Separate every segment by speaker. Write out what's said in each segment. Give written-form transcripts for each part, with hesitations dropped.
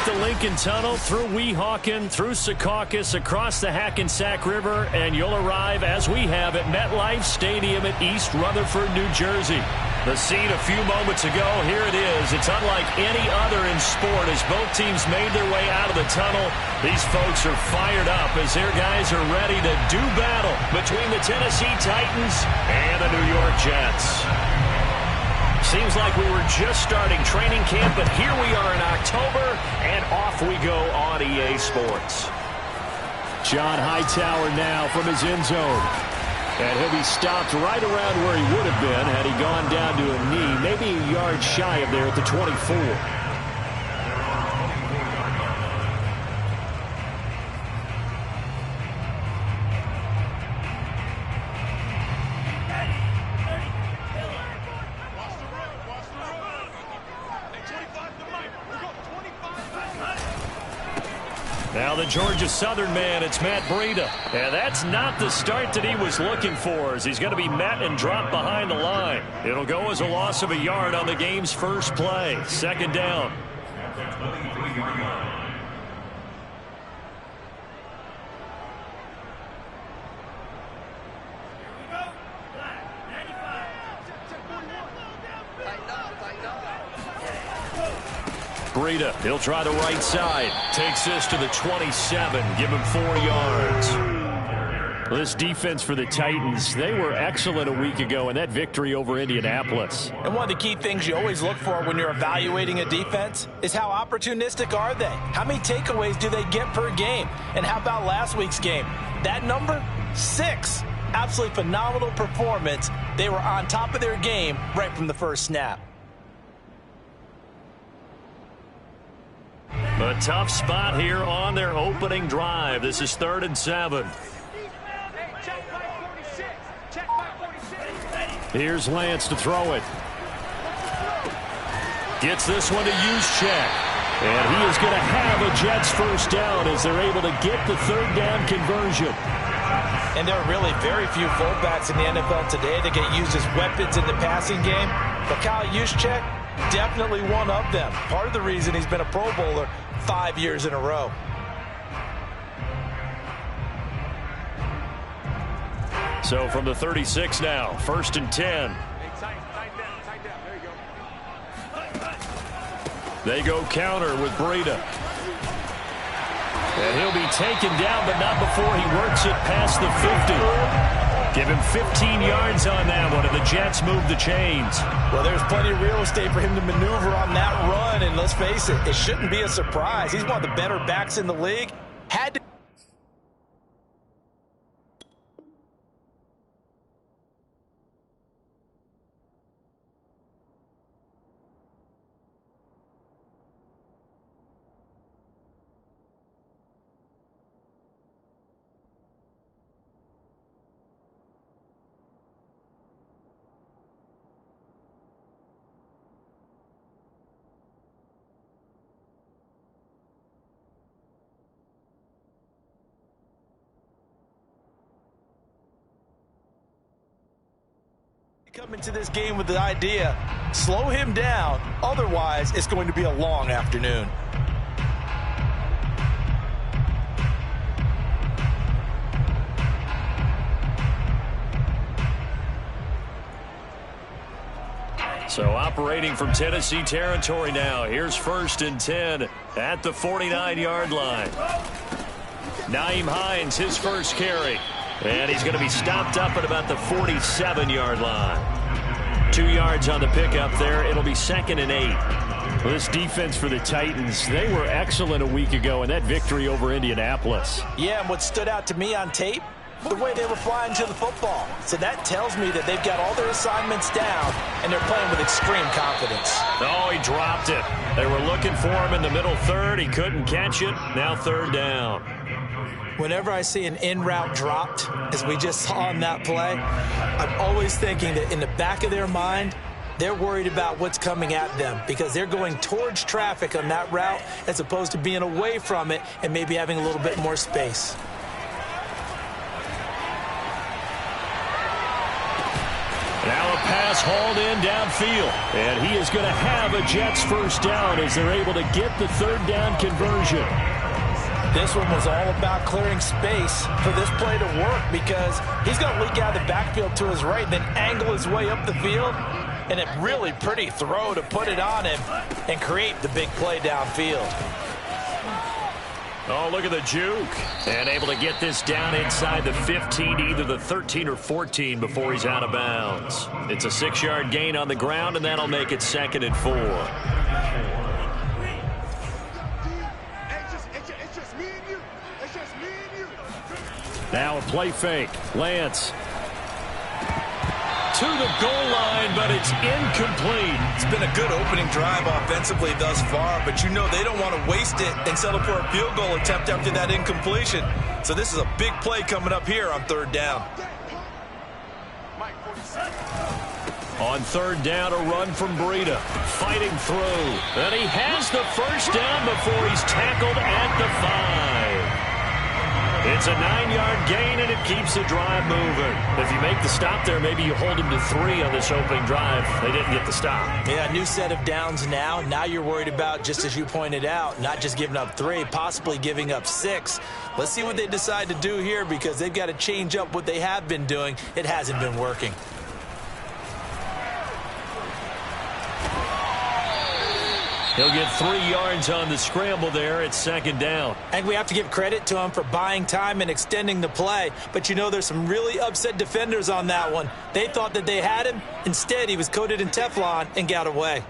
Speaker 1: the Lincoln Tunnel, through Weehawken, through Secaucus, across the Hackensack River, and you'll arrive, as we have, at MetLife Stadium at East Rutherford, New Jersey. The scene a few moments ago, here it is. It's unlike any other in sport as both teams made their way out of the tunnel. These folks are fired up as their guys are ready to do battle between the Tennessee Titans and the New York Jets. Seems like we were just starting training camp, but here we are in October, and off we go on EA Sports.
Speaker 2: John Hightower now from his end zone. And he'll be stopped right around where he would have been had he gone down to a knee, maybe a yard shy of there at the 24.
Speaker 1: Now the Georgia Southern man, it's Matt Breida. And that's not the start that he was looking for, as he's going to be met and dropped behind the line. It'll go as a loss of a yard on the game's first play. Second down. Breida, he'll try the right side. Takes this to the 27. Give him 4 yards. Well, this defense for the Titans, they were excellent a week ago in that victory over Indianapolis.
Speaker 3: And one of the key things you always look for when you're evaluating a defense is how opportunistic are they? How many takeaways do they get per game? And how about last week's game? That number? 6. Absolutely phenomenal performance. They were on top of their game right from the first snap.
Speaker 1: A tough spot here on their opening drive. This is 3rd and 7.
Speaker 2: Here's Lance to throw it.
Speaker 1: Gets this one to Juszczyk. And he is going to have a Jets first down as they're able to get the 3rd down conversion.
Speaker 3: And there are really very few fullbacks in the NFL today that get used as weapons in the passing game. But Kyle Juszczyk, definitely one of them. Part of the reason he's been a Pro Bowler 5 years in a row.
Speaker 1: So from the 36 now, 1st and 10. They go counter with Breida. And he'll be taken down, but not before he works it past the 50. Give him 15 yards on that one, and the Jets move the chains.
Speaker 3: Well, there's plenty of real estate for him to maneuver on that run, and let's face it, it shouldn't be a surprise. He's one of the better backs in the league. Had to come into this game with the idea, slow him down, otherwise it's going to be a long afternoon.
Speaker 1: So operating from Tennessee territory now. Here's 1st and 10 at the 49-yard line. Nyheim Hines, his first carry. And he's going to be stopped up at about the 47-yard line. 2 yards on the pickup there. It'll be 2nd and 8.
Speaker 2: Well, this defense for the Titans, they were excellent a week ago in that victory over Indianapolis.
Speaker 3: Yeah, and what stood out to me on tape, the way they were flying to the football. So that tells me that they've got all their assignments down, and they're playing with extreme confidence.
Speaker 1: Oh, he dropped it. They were looking for him in the middle third. He couldn't catch it. Now 3rd down.
Speaker 3: Whenever I see an in-route dropped, as we just saw on that play, I'm always thinking that in the back of their mind, they're worried about what's coming at them because they're going towards traffic on that route as opposed to being away from it and maybe having a little bit more space.
Speaker 1: Now a pass pass hauled in downfield. And he is going to have a Jets first down as they're able to get the third down conversion.
Speaker 3: This one was all about clearing space for this play to work because he's going to leak out of the backfield to his right and then angle his way up the field. And a really pretty throw to put it on him and create the big play downfield.
Speaker 1: Oh, look at the juke. And able to get this down inside the 15, either the 13 or 14 before he's out of bounds. It's a 6-yard gain on the ground, and that'll make it 2nd and 4. Now a play fake. Lance. To the goal line, but it's incomplete.
Speaker 4: It's been a good opening drive offensively thus far, but you know they don't want to waste it and settle for a field goal attempt after that incompletion. So this is a big play coming up here on 3rd down.
Speaker 1: On 3rd down, a run from Breida. Fighting through. And he has the first down before he's tackled at the 5. It's a 9-yard gain, and it keeps the drive moving. If you make the stop there, maybe you hold him to 3 on this opening drive. They didn't get the stop.
Speaker 3: Yeah, new set of downs now. Now you're worried about, just as you pointed out, not just giving up 3, possibly giving up 6. Let's see what they decide to do here because they've got to change up what they have been doing. It hasn't been working.
Speaker 1: He'll get 3 yards on the scramble there at 2nd down.
Speaker 3: And we have to give credit to him for buying time and extending the play. But, you know, there's some really upset defenders on that one. They thought that they had him. Instead, he was coated in Teflon and got away.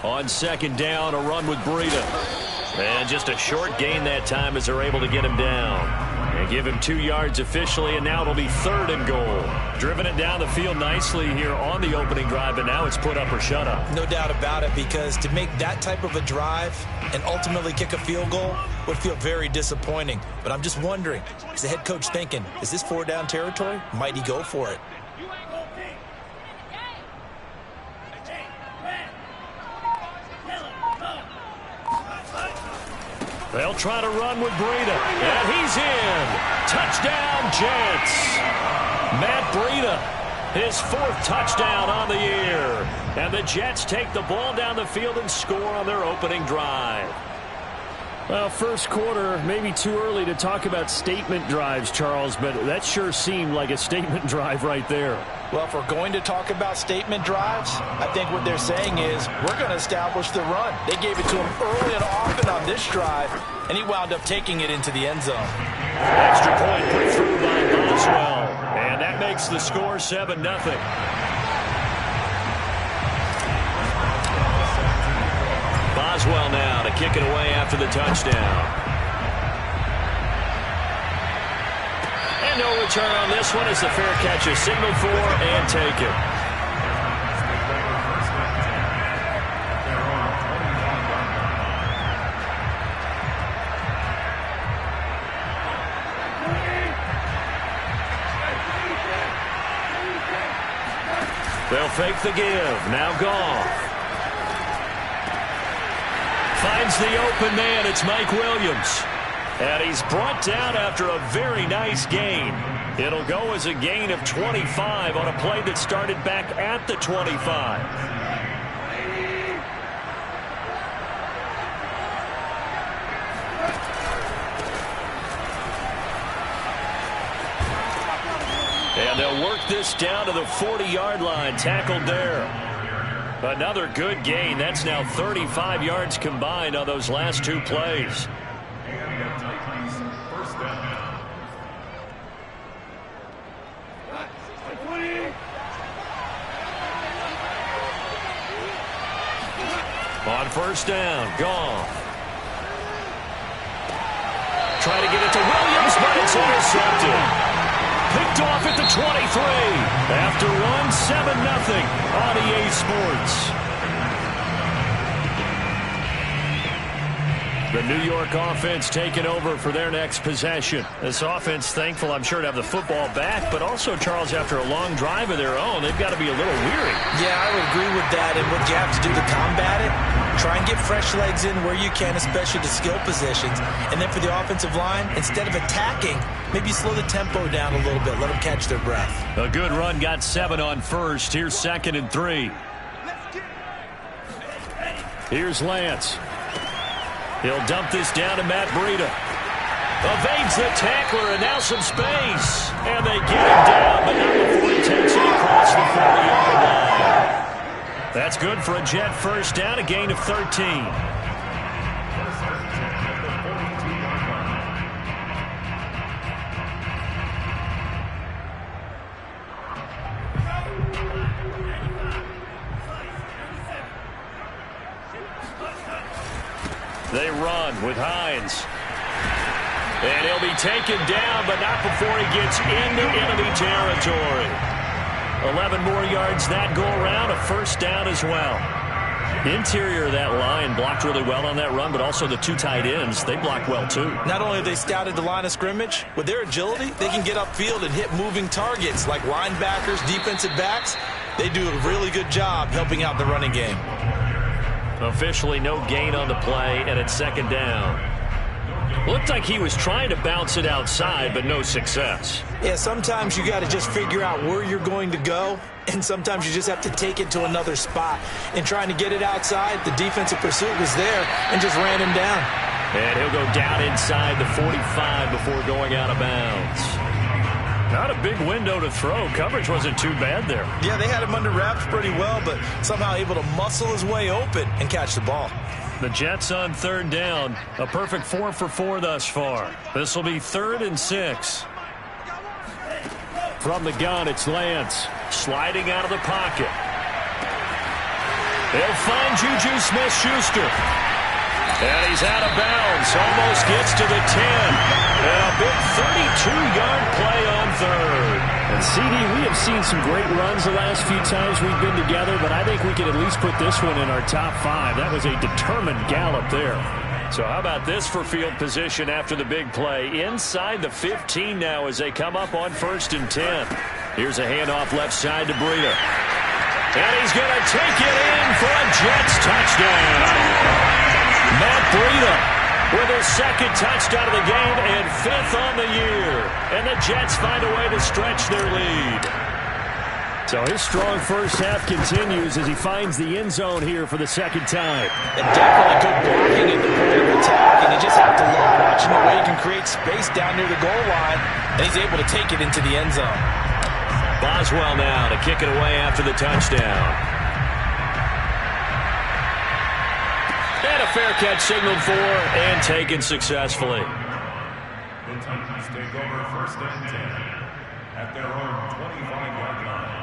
Speaker 1: On 2nd down, a run with Breida. And just a short gain that time as they're able to get him down. And give him 2 yards officially, and now it'll be 3rd and goal. Driven it down the field nicely here on the opening drive, but now it's put up or shut up.
Speaker 3: No doubt about it, because to make that type of a drive and ultimately kick a field goal would feel very disappointing. But I'm just wondering, is the head coach thinking, is this 4-down territory? Might he go for it?
Speaker 1: They'll try to run with Breida, and he's in. Touchdown, Jets. Matt Breida, his 4th touchdown on the year. And the Jets take the ball down the field and score on their opening drive.
Speaker 2: Well, first quarter, maybe too early to talk about statement drives, Charles, but that sure seemed like a statement drive right there.
Speaker 3: Well, if we're going to talk about statement drives, I think what they're saying is we're going to establish the run. They gave it to him early and often on this drive, and he wound up taking it into the end zone.
Speaker 1: Extra point put through by Boswell, and that makes the score 7-0. Boswell now to kick it away after the touchdown. And no return on this one as the fair catch is signaled for and taken. They'll fake the give. Now Goff. Finds the open man. It's Mike Williams. And he's brought down after a very nice gain. It'll go as a gain of 25 on a play that started back at the 25. And they'll work this down to the 40-yard line. Tackled there. Another good gain. That's now 35 yards combined on those last 2 plays. On 1st down, Goff. Try to get it to Williams, but it's intercepted. Picked off at the 23. After one, 7-0 on EA Sports. The New York offense taking over for their next possession. This offense, thankful, I'm sure, to have the football back, but also, Charles, after a long drive of their own, they've got to be a little weary.
Speaker 3: Yeah, I would agree with that, and what you have to do to combat it, Try and get fresh legs in where you can, especially the skill positions. And then for the offensive line, instead of attacking, maybe slow the tempo down a little bit. Let them catch their breath.
Speaker 1: A good run got 7 on first. Here's 2nd and 3. Here's Lance. He'll dump this down to Matt Breida. Evades the tackler, and now some space. And they get him down, but not before he takes it across the 40-yard line. That's good for a Jet first down, a gain of 13. They run with Hines. And he'll be taken down, but not before he gets into enemy territory. 11 more yards that go around, a first down as well. Interior of that line blocked really well on that run, but also the 2 tight ends, they blocked well too.
Speaker 3: Not only have they scouted the line of scrimmage, with their agility, they can get upfield and hit moving targets like linebackers, defensive backs. They do a really good job helping out the running game.
Speaker 1: Officially no gain on the play, and it's 2nd down. Looked like he was trying to bounce it outside, but no success.
Speaker 3: Yeah, sometimes you got to just figure out where you're going to go, and sometimes you just have to take it to another spot. And trying to get it outside, the defensive pursuit was there and just ran him down.
Speaker 1: And he'll go down inside the 45 before going out of bounds. Not a big window to throw. Coverage wasn't too bad there.
Speaker 3: Yeah, they had him under wraps pretty well, but somehow able to muscle his way open and catch the ball.
Speaker 1: The Jets on 3rd down. A perfect 4 for 4 thus far. This will be 3rd and 6. From the gun, it's Lance. Sliding out of the pocket. They'll find Juju Smith-Schuster. And he's out of bounds. Almost gets to the 10. And a big 32-yard play on 3rd.
Speaker 2: And CD, we have seen some great runs the last few times we've been together, but I think we can at least put this one in our top 5. That was a determined gallop there.
Speaker 1: So how about this for field position after the big play? Inside the 15 now as they come up on 1st and 10. Here's a handoff left side to Breida. And he's going to take it in for a Jets touchdown. Matt Breida with his 2nd touchdown of the game and 5th on the year. And the Jets find a way to stretch their lead.
Speaker 2: So his strong first half continues as he finds the end zone here for the 2nd time.
Speaker 3: And definitely good blocking at the point of attack, and you just have to love watching the way he can create space down near the goal line, and he's able to take it into the end zone.
Speaker 1: Boswell now to kick it away after the touchdown. And a fair catch signaled for and taken successfully.
Speaker 5: The Titans take over 1st and 10 at their own 25-yard line.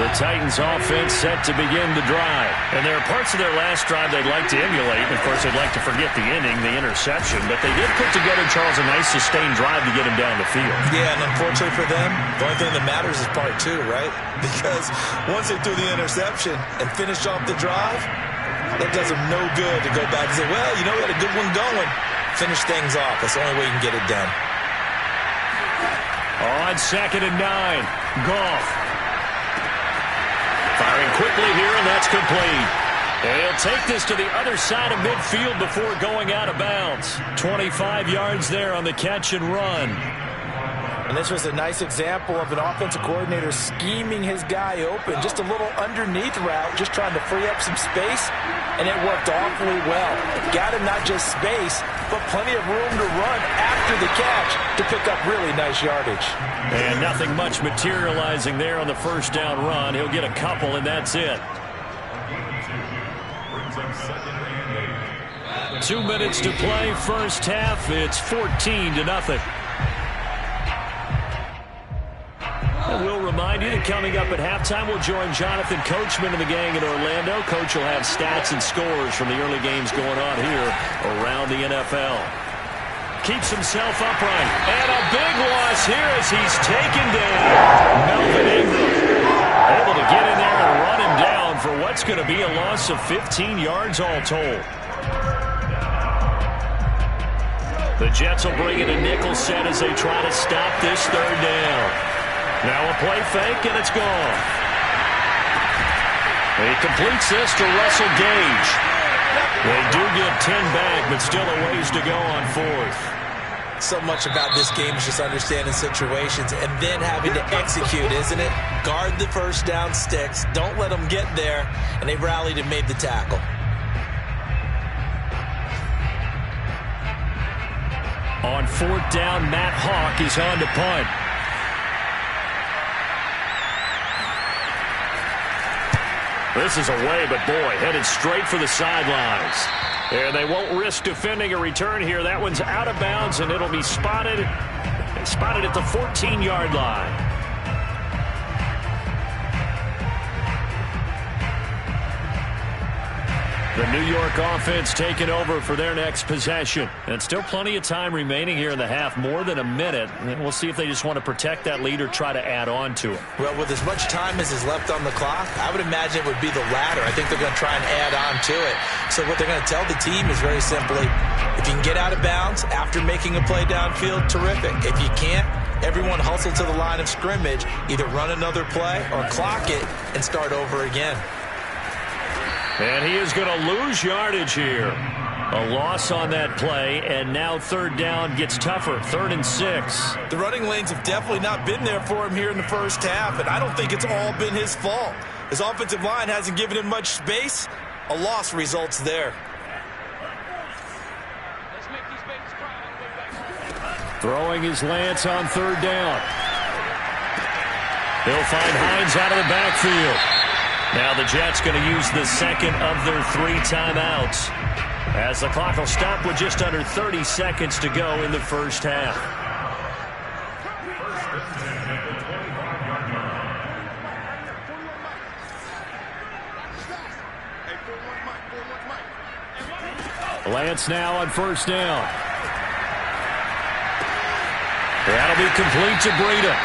Speaker 1: The Titans offense set to begin the drive. And there are parts of their last drive they'd like to emulate. And of course, they'd like to forget the inning, the interception. But they did put together, Charles, a nice sustained drive to get him down the field.
Speaker 3: Yeah, and unfortunately for them, the only thing that matters is part 2, right? Because once they threw the interception and finished off the drive, that does them no good to go back and say, well, you know, we had a good one going. Finish things off. That's the only way you can get it done.
Speaker 1: On 2nd and 9, Goff. Firing quickly here, and that's complete. And he'll take this to the other side of midfield before going out of bounds. 25 yards there on the catch and run.
Speaker 3: And this was a nice example of an offensive coordinator scheming his guy open. Just a little underneath route, just trying to free up some space, and it worked awfully well. It got him not just space, but plenty of room to run after the catch to pick up really nice yardage.
Speaker 1: And nothing much materializing there on the first down run. He'll get a couple, and that's it. 2 minutes to play, first half. It's 14-0. And we'll remind you that coming up at halftime, we'll join Jonathan Coachman and the gang in Orlando. Coach will have stats and scores from the early games going on here around the NFL. Keeps himself upright. And a big loss here as he's taken down. Melvin Ingram able to get in there and run him down for what's going to be a loss of 15 yards all told. The Jets will bring in a nickel set as they try to stop this third down. Now a play fake, and it's gone. He completes this to Russell Gage. They do get 10 back, but still a ways to go on fourth.
Speaker 3: So much about this game is just understanding situations and then having to execute, isn't it? Guard the first down sticks. Don't let them get there. And they rallied and made the tackle.
Speaker 1: On fourth down, Matt Hawk is on to punt. This is away, but boy, headed straight for the sidelines. And they won't risk defending a return here. That one's out of bounds, and it'll be spotted at the 14-yard line. The New York offense taking over for their next possession. And still plenty of time remaining here in the half, more than a minute. And we'll see if they just want to protect that lead or try to add on to it.
Speaker 3: Well, with as much time as is left on the clock, I would imagine it would be the latter. I think they're going to try and add on to it. So what they're going to tell the team is very simply, if you can get out of bounds after making a play downfield, terrific. If you can't, everyone hustle to the line of scrimmage, either run another play or clock it and start over again.
Speaker 1: And he is going to lose yardage here. A loss on that play, and now third down gets tougher. 3rd and 6.
Speaker 4: The running lanes have definitely not been there for him here in the first half, and I don't think it's all been his fault. His offensive line hasn't given him much space. A loss results there.
Speaker 1: Throwing his Lance on third down. He'll find Hines out of the backfield. Now the Jets going to use the second of their 3 timeouts, as the clock will stop with just under 30 seconds to go in the first half. Lance now on first down. That'll be complete to Breida.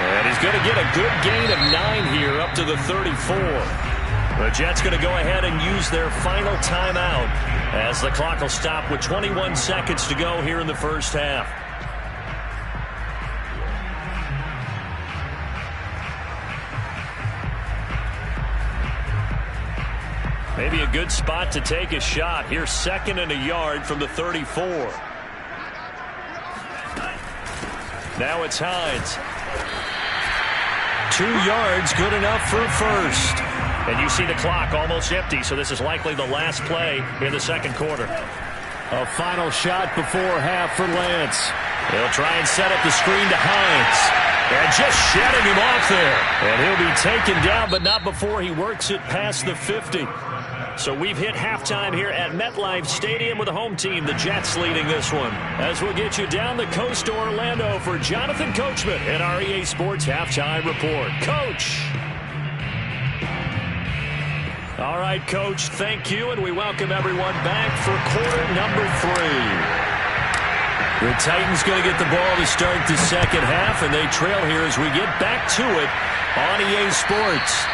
Speaker 1: And he's going to get a good gain of 9 here up to the 34. The Jets going to go ahead and use their final timeout as the clock will stop with 21 seconds to go here in the first half. Maybe a good spot to take a shot. Here's 2nd and a yard from the 34. Now it's Hines. 2 yards, good enough for first. And you see the clock almost empty, so this is likely the last play in the second quarter. A final shot before half for Lance. He'll try and set up the screen to Hines. And just shedding him off there. And he'll be taken down, but not before he works it past the 50. So we've hit halftime here at MetLife Stadium with the home team, the Jets, leading this one. As we'll get you down the coast to Orlando for Jonathan Coachman and our EA Sports Halftime Report. Coach! All right, Coach, thank you, and we welcome everyone back for quarter number 3. The Titans going to get the ball to start the second half, and they trail here as we get back to it on EA Sports.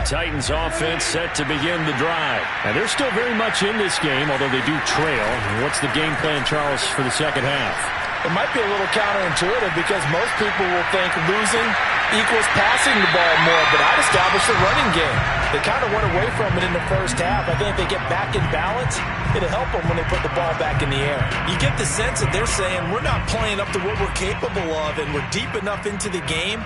Speaker 1: Titans offense set to begin the drive. And they're still very much in this game, although they do trail. What's the game plan, Charles, for the second half?
Speaker 3: It might be a little counterintuitive because most people will think losing equals passing the ball more, but I'd establish the running game. They kind of went away from it in the first half. I think if they get back in balance, it'll help them when they put the ball back in the air.
Speaker 4: You get the sense that they're saying we're not playing up to what we're capable of, and we're deep enough into the game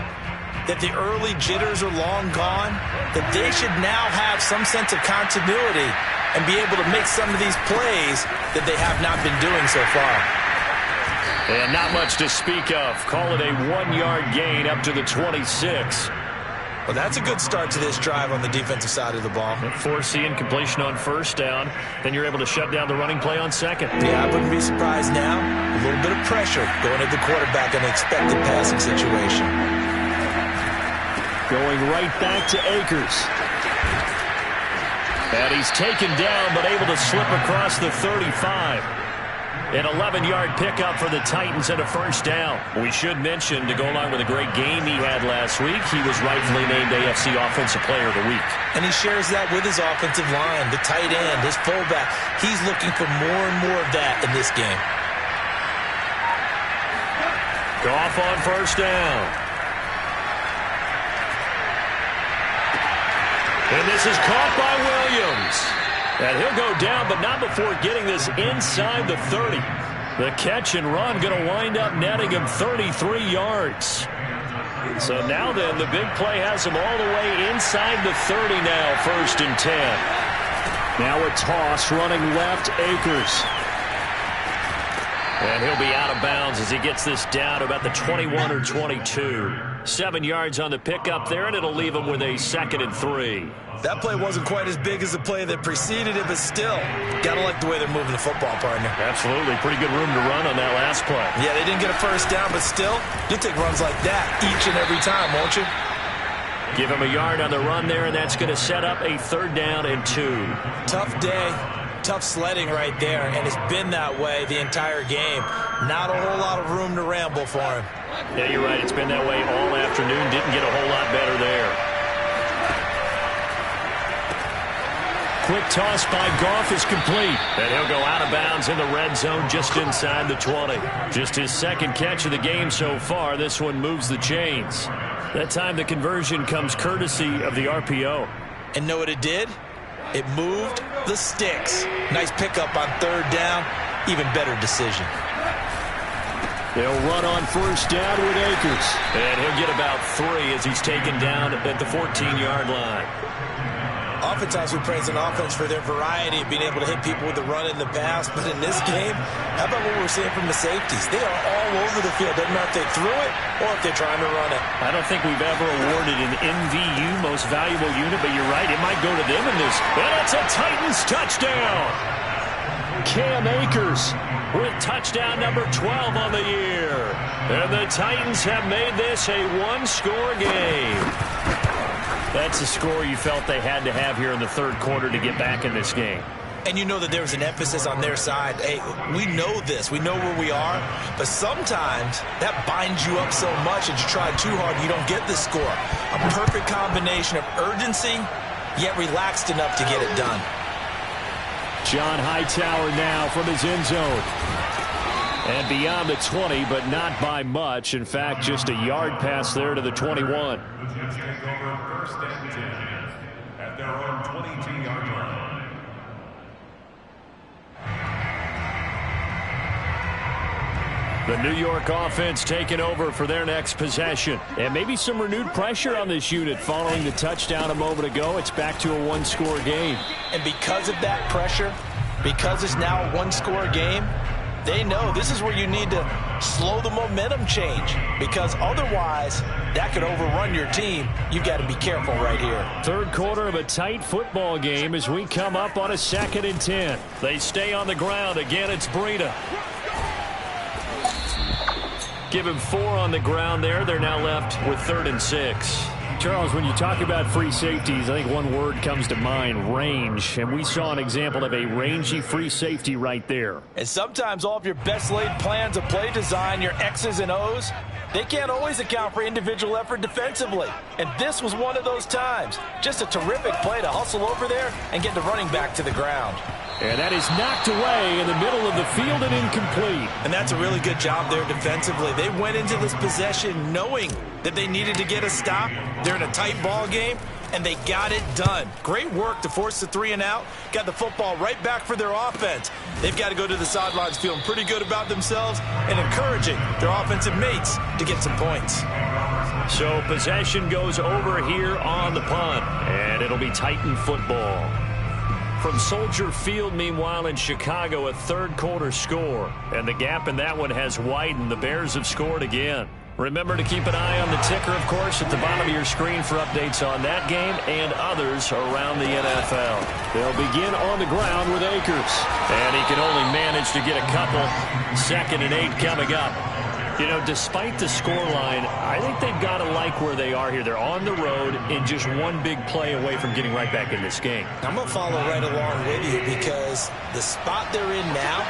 Speaker 4: that the early jitters are long gone, that they should now have some sense of continuity and be able to make some of these plays that they have not been doing so far.
Speaker 1: And not much to speak of. Call it a 1-yard gain up to the 26.
Speaker 4: Well, that's a good start to this drive on the defensive side of the ball.
Speaker 1: Forcing completion on first down. Then you're able to shut down the running play on second.
Speaker 4: Yeah, I wouldn't be surprised now. A little bit of pressure going at the quarterback in an expected passing situation.
Speaker 1: Going right back to Akers. And he's taken down, but able to slip across the 35. An 11-yard pickup for the Titans and a first down. We should mention, to go along with a great game he had last week, he was rightfully named AFC Offensive Player of the Week.
Speaker 3: And he shares that with his offensive line, the tight end, his fullback. He's looking for more and more of that in this game.
Speaker 1: Goff on first down. And this is caught by Williams. And he'll go down, but not before getting this inside the 30. The catch and run going to wind up netting him 33 yards. So now then, the big play has him all the way inside the 30 now, 1st and 10.
Speaker 2: Now a toss running left, Akers.
Speaker 1: And he'll be out of bounds as he gets this down to about the 21 or 22. 7 yards on the pickup there, and it'll leave him with a 2nd and 3.
Speaker 3: That play wasn't quite as big as the play that preceded it, but still, gotta like the way they're moving the football, partner.
Speaker 1: Absolutely. Pretty good room to run on that last play.
Speaker 3: Yeah, they didn't get a first down, but still, you'll take runs like that each and every time, won't you?
Speaker 1: Give him a yard on the run there, and that's going to set up a 3rd down and 2.
Speaker 3: Tough day, tough sledding right there, and it's been that way the entire game. Not a whole lot of room to ramble for him.
Speaker 1: Yeah, you're right. It's been that way all afternoon. Didn't get a whole lot better there. Quick toss by Goff is complete. And he'll go out of bounds in the red zone just inside the 20. Just his 2nd catch of the game so far. This one moves the chains. That time the conversion comes courtesy of the RPO.
Speaker 3: And know what it did? It moved the sticks. Nice pickup on 3rd down. Even better decision.
Speaker 2: They'll run on first down with Akers.
Speaker 1: And he'll get about 3 as he's taken down at the 14-yard line.
Speaker 3: Oftentimes we praise an offense for their variety of being able to hit people with the run in the pass, but in this game, how about what we're seeing from the safeties? They are all over the field. Doesn't matter if they threw it or if they're trying to run it.
Speaker 1: I don't think we've ever awarded an MVU, most valuable unit, but you're right, it might go to them in this. And it's a Titans touchdown. Cam Akers with touchdown number 12 on the year. And the Titans have made this a one-score game. That's a score you felt they had to have here in the 3rd quarter to get back in this game.
Speaker 3: And you know that there was an emphasis on their side. Hey, we know this. We know where we are. But sometimes that binds you up so much that you try too hard, you don't get the score. A perfect combination of urgency, yet relaxed enough to get it done.
Speaker 2: John Hightower now from his end zone.
Speaker 1: And beyond the 20, but not by much. In fact, just a yard pass there to the 21.
Speaker 5: The Jets take over 1st and 10 at their own 22-yard line.
Speaker 1: The New York offense taking over for their next possession. And maybe some renewed pressure on this unit following the touchdown a moment ago. It's back to a one-score game.
Speaker 3: And because of that pressure, because it's now a one-score game, they know this is where you need to slow the momentum change, because otherwise that could overrun your team. You've got to be careful right here.
Speaker 1: 3rd quarter of a tight football game as we come up on a 2nd and 10. They stay on the ground. Again, it's Breida. Give him 4 on the ground there. They're now left with 3rd and 6.
Speaker 2: Charles, when you talk about free safeties, I think one word comes to mind, range. And we saw an example of a rangy free safety right there.
Speaker 3: And sometimes all of your best laid plans of play design, your X's and O's, they can't always account for individual effort defensively. And this was one of those times. Just a terrific play to hustle over there and get the running back to the ground.
Speaker 2: And that is knocked away in the middle of the field and incomplete.
Speaker 3: And that's a really good job there defensively. They went into this possession knowing that they needed to get a stop. They're in a tight ball game, and they got it done. Great work to force the 3 and out. Got the football right back for their offense. They've got to go to the sidelines feeling pretty good about themselves and encouraging their offensive mates to get some points.
Speaker 1: So possession goes over here on the punt, and it'll be Titan football. From Soldier Field, meanwhile, in Chicago, a 3rd quarter score. And the gap in that one has widened. The Bears have scored again. Remember to keep an eye on the ticker, of course, at the bottom of your screen for updates on that game and others around the NFL.
Speaker 2: They'll begin on the ground with Akers.
Speaker 1: And he can only manage to get a couple. 2nd and 8 coming up. You know, despite the scoreline, I think they've got to like where they are here. They're on the road and just one big play away from getting right back in this game.
Speaker 3: I'm going to follow right along with you because the spot they're in now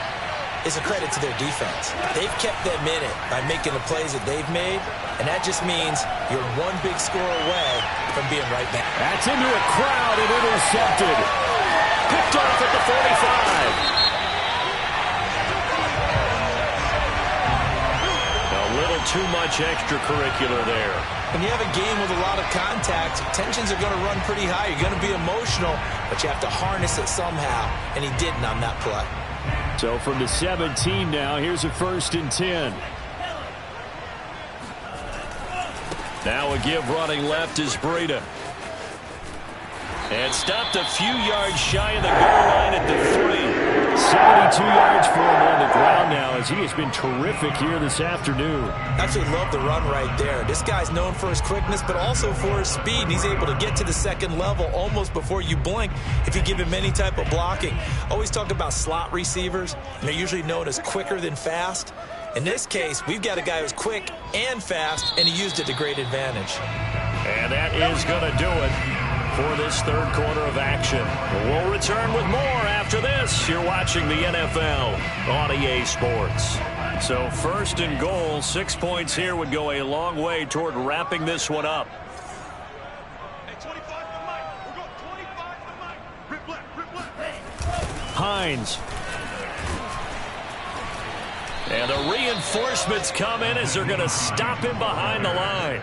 Speaker 3: is a credit to their defense. They've kept them in it by making the plays that they've made, and that just means you're one big score away from being right back.
Speaker 2: That's into a crowd and intercepted. Picked off at the 45.
Speaker 1: Too much extracurricular there.
Speaker 3: When you have a game with a lot of contact, tensions are going to run pretty high. You're going to be emotional, but you have to harness it somehow, and he didn't on that play.
Speaker 2: So from the 17 now, here's a 1st and 10.
Speaker 1: Now a give running left is Breida. And stopped a few yards shy of the goal line at the 3.
Speaker 2: 72 yards for him on the ground now as he has been terrific here this afternoon.
Speaker 3: Absolutely love the run right there. This guy's known for his quickness, but also for his speed. And he's able to get to the second level almost before you blink if you give him any type of blocking. Always talk about slot receivers, and they're usually known as quicker than fast. In this case, we've got a guy who's quick and fast, and he used it to great advantage.
Speaker 1: And that is going to do it for this third quarter of action. We'll return with more after this. You're watching the NFL on EA Sports. So 1st and goal, 6 points here would go a long way toward wrapping this one up.
Speaker 2: Hines.
Speaker 1: And the reinforcements come in as they're going to stop him behind the line.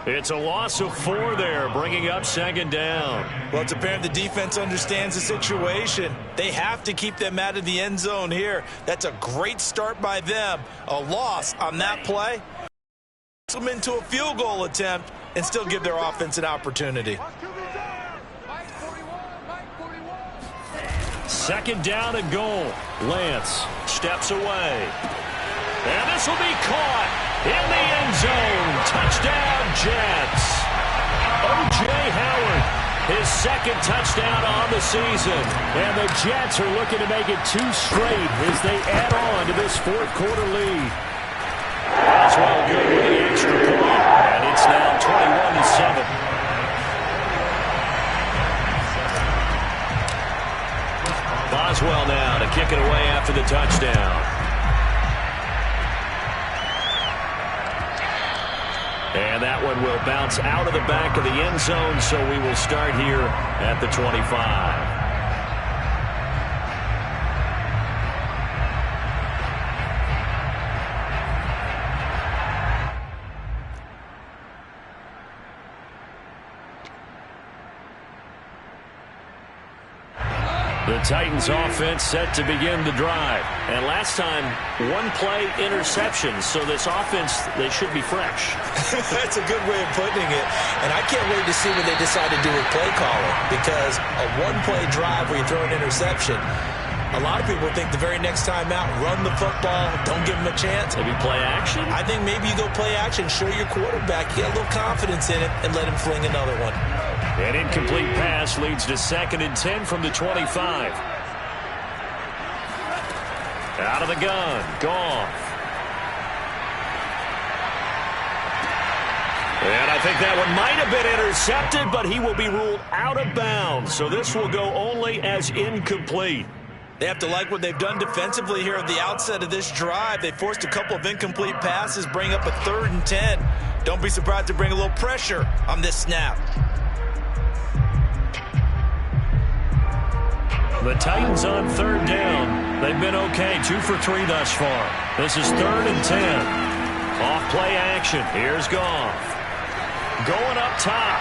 Speaker 1: It's a loss of 4 there, bringing up 2nd down.
Speaker 3: Well, it's apparent the defense understands the situation. They have to keep them out of the end zone here. That's a great start by them. A loss on that play. Them into a field goal attempt and still give their offense an opportunity.
Speaker 1: 2nd down and goal. Lance steps away. And this will be caught in the end zone. Touchdown, Jets. O.J. Howard, his 2nd touchdown on the season.
Speaker 2: And the Jets are looking to make it 2 straight as they add on to this 4th quarter lead.
Speaker 1: Boswell good with the extra point. And it's now 21-7. Boswell now to kick it away after the touchdown. And that one will bounce out of the back of the end zone, so we will start here at the 25. The Titans offense set to begin the drive. And last time, 1 play interception. So this offense, they should be fresh.
Speaker 3: That's a good way of putting it. And I can't wait to see what they decide to do with play calling. Because a 1-play drive where you throw an interception, a lot of people think the very next time out, run the football, don't give them a chance.
Speaker 1: Maybe play action?
Speaker 3: I think maybe you go play action, show your quarterback, you get a little confidence in it, and let him fling another one.
Speaker 1: An incomplete pass leads to 2nd and 10 from the 25. Out of the gun, Goff. And I think that one might have been intercepted, but he will be ruled out of bounds. So this will go only as incomplete.
Speaker 3: They have to like what they've done defensively here at the outset of this drive. They forced a couple of incomplete passes, bring up a 3rd and 10. Don't be surprised to bring a little pressure on this snap.
Speaker 1: The Titans on 3rd down. They've been okay, 2 for 3 thus far. This is 3rd and 10. Off play action. Here's Goff. Going up top.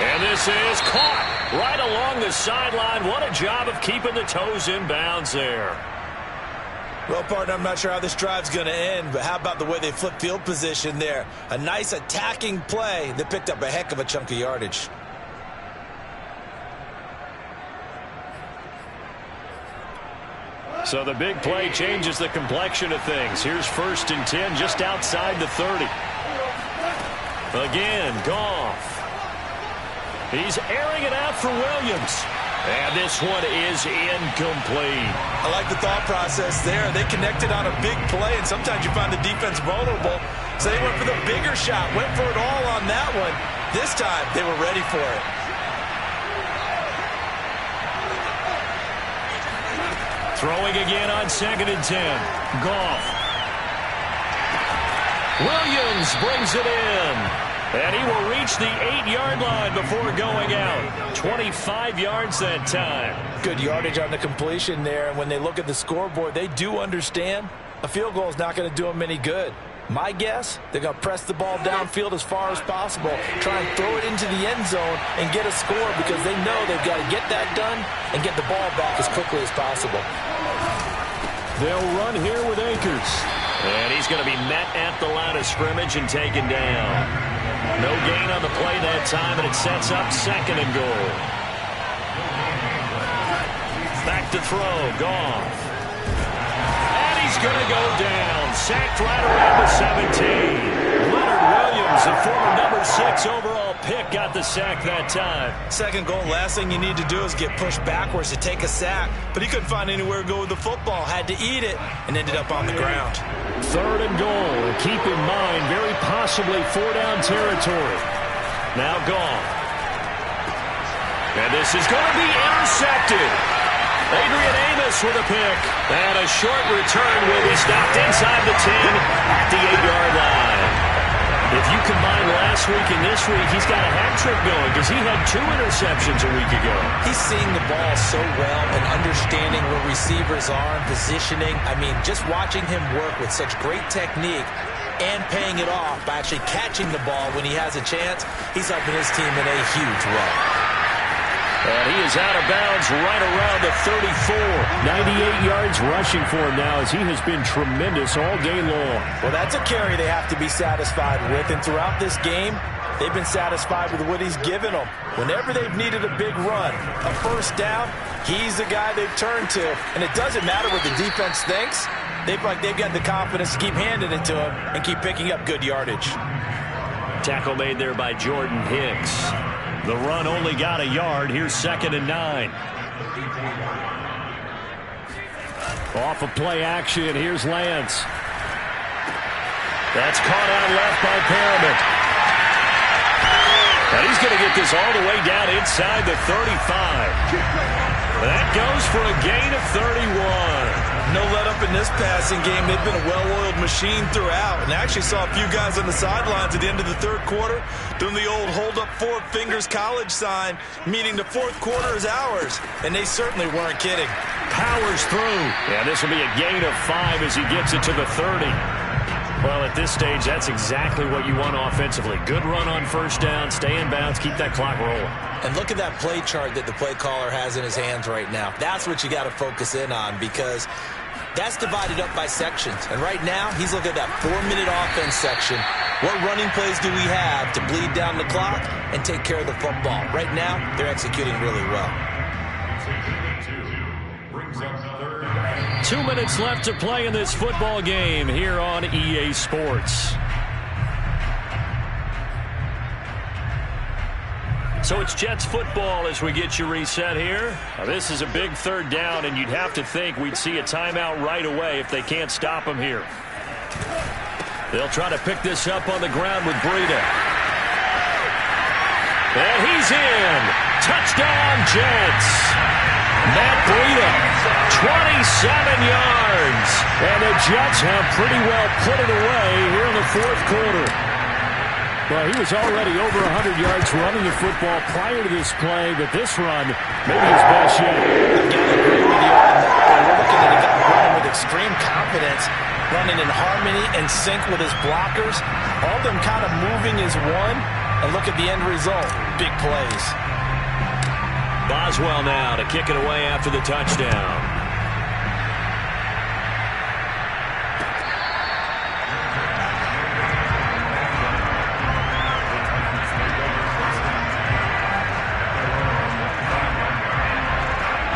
Speaker 1: And this is caught right along the sideline. What a job of keeping the toes in bounds there.
Speaker 3: Well, partner, I'm not sure how this drive's going to end, but how about the way they flipped field position there? A nice attacking play that picked up a heck of a chunk of yardage.
Speaker 1: So the big play changes the complexion of things. Here's 1st and 10 just outside the 30. Again, Goff. He's airing it out for Williams. And this one is incomplete.
Speaker 4: I like the thought process there. They connected on a big play, and sometimes you find the defense vulnerable. So they went for the bigger shot, went for it all on that one. This time, they were ready for it.
Speaker 1: Throwing again on 2nd and 10. Goff. Williams brings it in. And he will reach the 8-yard line before going out. 25 yards that time.
Speaker 4: Good yardage on the completion there. And when they look at the scoreboard, they do understand a field goal is not going to do them any good. My guess, they're going to press the ball downfield as far as possible, try and throw it into the end zone and get a score because they know they've got to get that done and get the ball back as quickly as possible.
Speaker 1: They'll run here with Akers. And he's going to be met at the line of scrimmage and taken down. No gain on the play that time, and it sets up 2nd and goal. Back to throw, Goff. And he's going to go down. Sacked right around the 17. Leonard Williams, the former number 6 overall pick, got the sack that time.
Speaker 4: 2nd goal, last thing you need to do is get pushed backwards to take a sack. But he couldn't find anywhere to go with the football. Had to eat it and ended up on the ground.
Speaker 1: 3rd and goal. Keep in mind, very possibly 4-down territory. Now Goff. And this is going to be intercepted. Adrian Amos with a pick. And a short return will be stopped inside the 10 at the 8-yard line. If you combine last week and this week, he's got a hat trick going because he had 2 interceptions a week ago.
Speaker 3: He's seeing the ball so well and understanding where receivers are and positioning. I mean, just watching him work with such great technique and paying it off by actually catching the ball when he has a chance, he's helping his team in a huge way.
Speaker 1: And he is out of bounds right around the 34. 98 yards rushing for him now as he has been tremendous all day long.
Speaker 4: Well, that's a carry they have to be satisfied with. And throughout this game, they've been satisfied with what he's given them. Whenever they've needed a big run, a first down, he's the guy they've turned to. And it doesn't matter what the defense thinks. They've got the confidence to keep handing it to him and keep picking up good yardage.
Speaker 1: Tackle made there by Jordan Hicks. The run only got a yard. Here's 2nd and 9. Off of play action. Here's Lance. That's caught out left by Perriman. And he's going to get this all the way down inside the 35. That goes for a gain of 31.
Speaker 4: No let up in this passing game. They've been a well-oiled machine throughout. And I actually saw a few guys on the sidelines at the end of the 3rd quarter doing the old hold up 4 fingers college sign, meaning the 4th quarter is ours. And they certainly weren't kidding.
Speaker 1: Powers through. Yeah, this will be a gain of 5 as he gets it to the 30. Well, at this stage, that's exactly what you want offensively. Good run on first down, stay in bounds, keep that clock rolling.
Speaker 3: And look at that play chart that the play caller has in his hands right now. That's what you got to focus in on because that's divided up by sections. And right now, he's looking at that 4-minute offense section. What running plays do we have to bleed down the clock and take care of the football? Right now, they're executing really well.
Speaker 1: 2 minutes left to play in this football game here on EA Sports. So it's Jets football as we get you reset here. Now, this is a big 3rd down, and you'd have to think we'd see a timeout right away if they can't stop him here. They'll try to pick this up on the ground with Breida. And he's in. Touchdown, Jets. Matt Breida, 27 yards. And the Jets have pretty well put it away here in the 4th quarter. Well, he was already over 100 yards running the football prior to this play, but this run may be his best yet.
Speaker 3: I've got to agree with you on that. We're looking at a guy running with extreme confidence, running in harmony and sync with his blockers. All of them kind of moving as one, and look at the end result. Big plays.
Speaker 1: Boswell now to kick it away after the touchdown.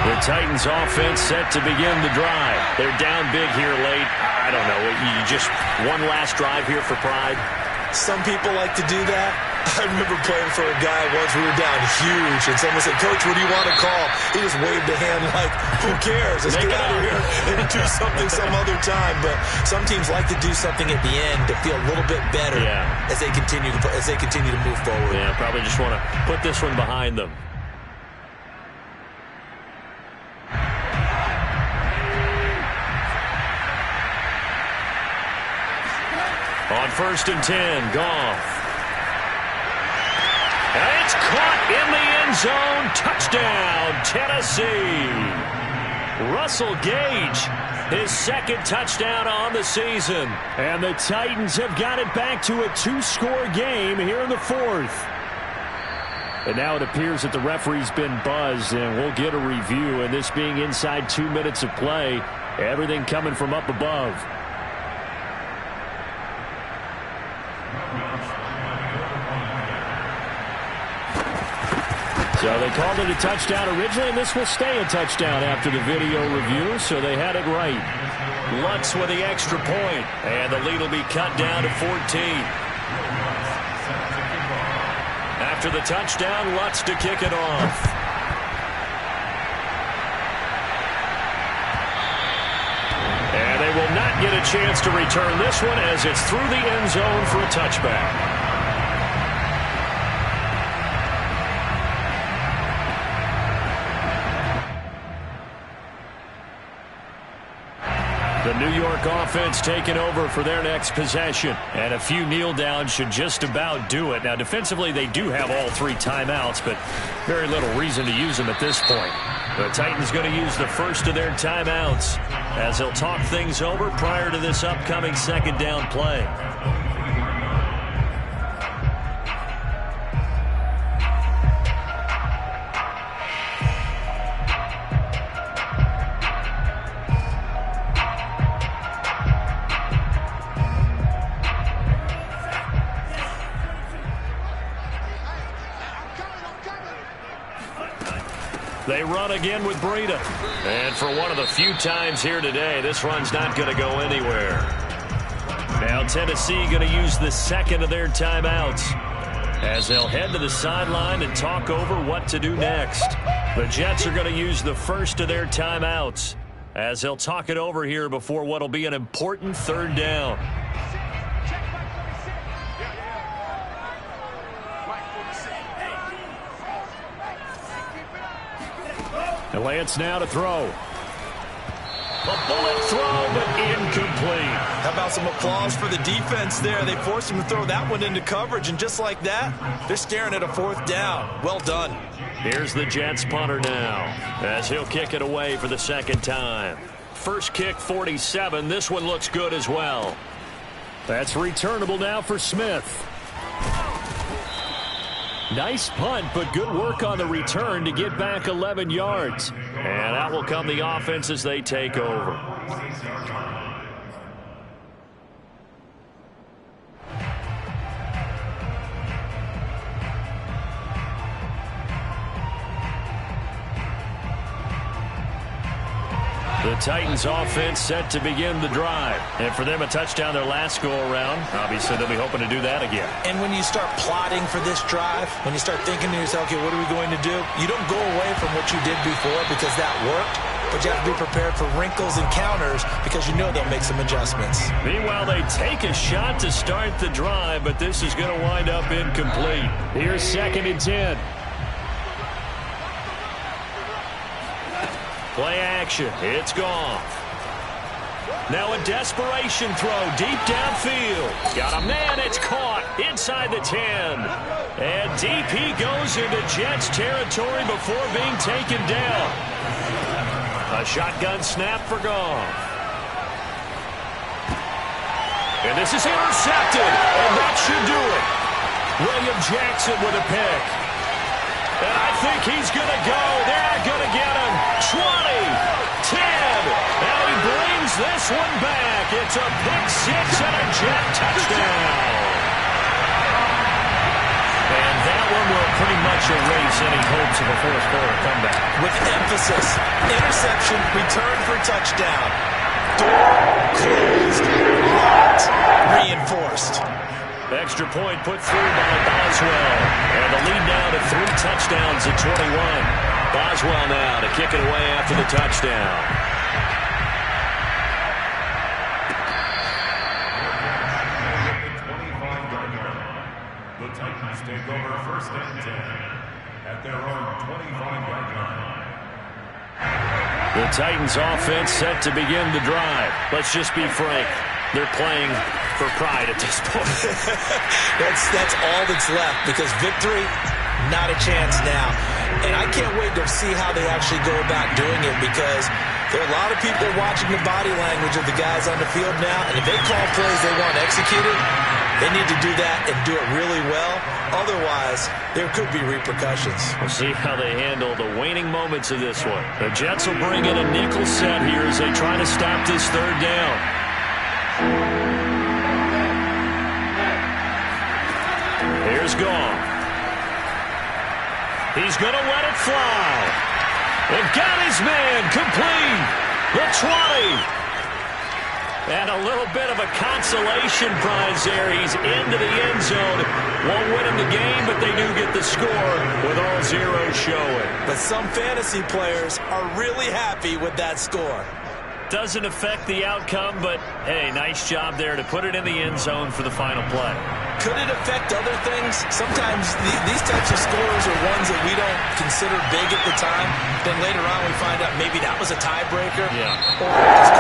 Speaker 1: The Titans offense set to begin the drive. They're down big here late. I don't know. You just one last drive here for pride.
Speaker 4: Some people like to do that.
Speaker 3: I remember playing for a guy once. We were down huge, and someone said, "Coach, what do you want to call?" He just waved a hand like, "Who cares? Let's get out of here and do something some other time." But some teams like to do something at the end to feel a little bit better as they continue to move forward.
Speaker 1: Yeah, probably just want to put this one behind them. On 1st and 10, Goff. And it's caught in the end zone. Touchdown, Tennessee. Russell Gage, his second touchdown on the season. And the Titans have got it back to a 2-score game here in the 4th. And now it appears that the referee's been buzzed, and we'll get a review. And this being inside 2 minutes of play, everything coming from up above. So they called it a touchdown originally, and this will stay a touchdown after the video review, so they had it right. Lutz with the extra point, and the lead will be cut down to 14. After the touchdown, Lutz to kick it off. And they will not get a chance to return this one as it's through the end zone for a touchback. The New York offense taking over for their next possession. And a few kneel downs should just about do it. Now, defensively, they do have all 3 timeouts, but very little reason to use them at this point. The Titans going to use the first of their timeouts as they'll talk things over prior to this upcoming second down play. They run again with Breida. And for one of the few times here today, this run's not going to go anywhere. Now Tennessee going to use the second of their timeouts as they'll head to the sideline and talk over what to do next. The Jets are going to use the first of their timeouts as they'll talk it over here before what will be an important third down. And Lance now to throw. A bullet throw, but incomplete.
Speaker 3: How about some applause for the defense there? They forced him to throw that one into coverage, and just like that, they're staring at a 4th down. Well done.
Speaker 1: Here's the Jets punter now as he'll kick it away for the second time. First kick, 47. This one looks good as well. That's returnable now for Smith. Nice punt, but good work on the return to get back 11 yards. And that will come the offense as they take over. The Titans offense set to begin the drive. And for them, a touchdown their last go-around. Obviously, they'll be hoping to do that again.
Speaker 3: And when you start plotting for this drive, when you start thinking to yourself, okay, what are we going to do? You don't go away from what you did before because that worked. But you have to be prepared for wrinkles and counters because you know they'll make some adjustments.
Speaker 1: Meanwhile, they take a shot to start the drive, but this is going to wind up incomplete. Here's 2nd and 10. Play action. It's Goff. Now a desperation throw deep downfield. Got a man. It's caught inside the 10. And deep he goes into Jets territory before being taken down. A shotgun snap for Goff. And this is intercepted. And that should do it. William Jackson with a pick. And I think he's going to go. They're not going to get him. 20, 10. Now he brings this one back. It's a pick 6 and a Jet touchdown. And that one will pretty much erase any hopes of a fourth-quarter comeback.
Speaker 3: With emphasis, interception, return for touchdown. Door closed, locked, reinforced.
Speaker 1: Extra point put through by Boswell. And the lead now to 3 touchdowns at 21. Boswell now to kick it away after the touchdown.
Speaker 5: The Titans take over first and 10 at their own 25-yard line.
Speaker 1: The Titans offense set to begin the drive. Let's just be frank. They're playing for pride at this point.
Speaker 3: That's all that's left, because victory, not a chance now. And I can't wait to see how they actually go about doing it, because there are a lot of people watching the body language of the guys on the field now, and if they call plays they want executed, they need to do that and do it really well. Otherwise, there could be repercussions.
Speaker 1: We'll see how they handle the waning moments of this one. The Jets will bring in a nickel set here as they try to stop this third down. Here's Gong. He's going to let it fly. They've got his man complete. The 20. And a little bit of a consolation prize there. He's into the end zone. Won't win him the game, but they do get the score with all zeros showing.
Speaker 3: But some fantasy players are really happy with that score.
Speaker 1: Doesn't affect the outcome, but, hey, nice job there to put it in the end zone for the final play.
Speaker 3: Could it affect other things? Sometimes these types of scores are ones that we don't consider big at the time. Then later on we find out maybe that was a tiebreaker.
Speaker 1: Yeah.
Speaker 3: Or it's